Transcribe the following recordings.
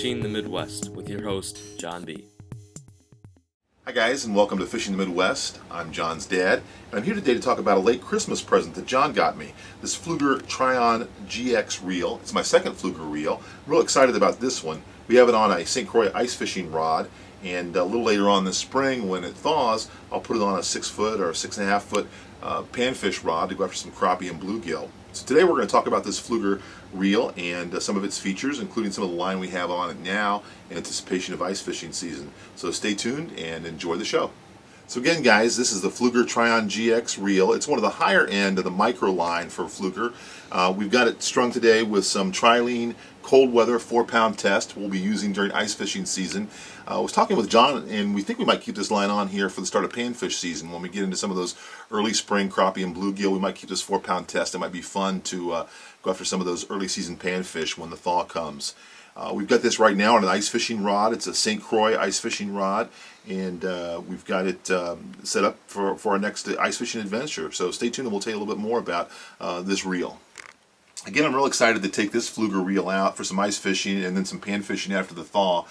Fishing the Midwest with your host, John B. Hi guys, and welcome to Fishing the Midwest. I'm John's dad, and I'm here today to talk about a late Christmas present that John got me. This Pflueger Trion GX reel. It's my second Pflueger reel. I'm real excited about this one. We have it on a St. Croix ice fishing rod, and a little later on this spring when it thaws, I'll put it on a 6 foot or 6.5 foot panfish rod to go after some crappie and bluegill. So today we're going to talk about this Pflueger reel and some of its features, including some of the line we have on it now in anticipation of ice fishing season. So stay tuned and enjoy the show. So again guys, this is the Pflueger Trion GX reel. It's one of the higher end of the micro line for Pflueger. We've got it strung today with some Trion cold weather 4-pound test we'll be using during ice fishing season. I was talking with John, and we think we might keep this line on here for the start of panfish season. When we get into some of those early spring crappie and bluegill, we might keep this 4-pound test. It might be fun to go after some of those early season panfish when the thaw comes. We've got this right now on an ice fishing rod. It's a St. Croix ice fishing rod, and we've got it set up for our next ice fishing adventure. So stay tuned and we'll tell you a little bit more about this reel. Again, I'm real excited to take this Pflueger reel out for some ice fishing and then some pan fishing after the thaw.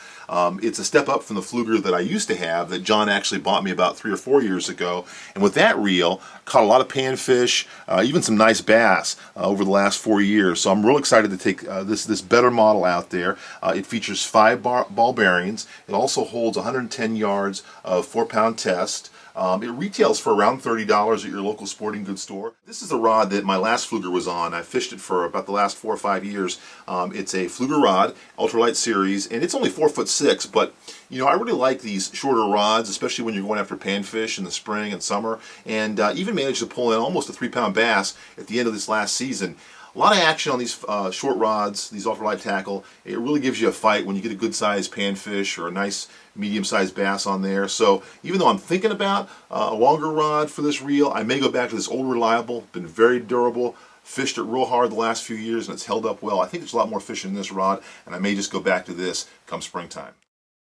It's a step up from the Pflueger that I used to have that John actually bought me about 3 or 4 years ago. And with that reel, caught a lot of panfish, even some nice bass over the last 4 years. So I'm real excited to take this better model out there. It features 5 ball bearings. It also holds 110 yards of 4-pound test. It retails for around $30 at your local sporting goods store. This is the rod that my last Pflueger was on. I fished it for about the last 4 or 5 years. It's a Pflueger rod, ultralight series, and it's only 4'6", but you know, I really like these shorter rods, especially when you're going after panfish in the spring and summer, and even managed to pull in almost a 3-pound bass at the end of this last season. A lot of action on these short rods, these ultralight tackle. It really gives you a fight when you get a good sized panfish or a nice medium sized bass on there. So even though I'm thinking about a longer rod for this reel, I may go back to this old reliable, been very durable, fished it real hard the last few years and it's held up well. I think there's a lot more fish in this rod, and I may just go back to this come springtime.